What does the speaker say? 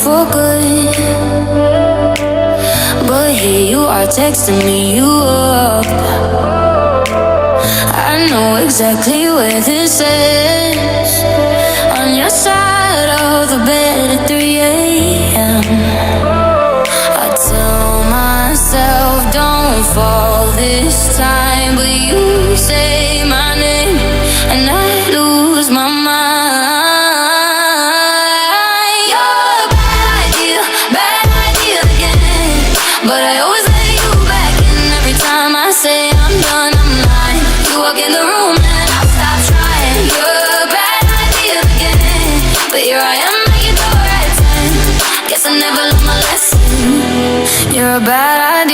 for good. But here you are texting me you up. I know exactly where this is. On your side of the bed at 3 a.m. I tell myself don't fall this time, but you say my name and I lose my mind. You're a bad idea again. But I always let you back in every time I say I'm done, I'm lying. You walk in the room and I stop trying. You're a bad idea again. But here I am at your door at 10. Guess I never learned my lesson. You're a bad idea.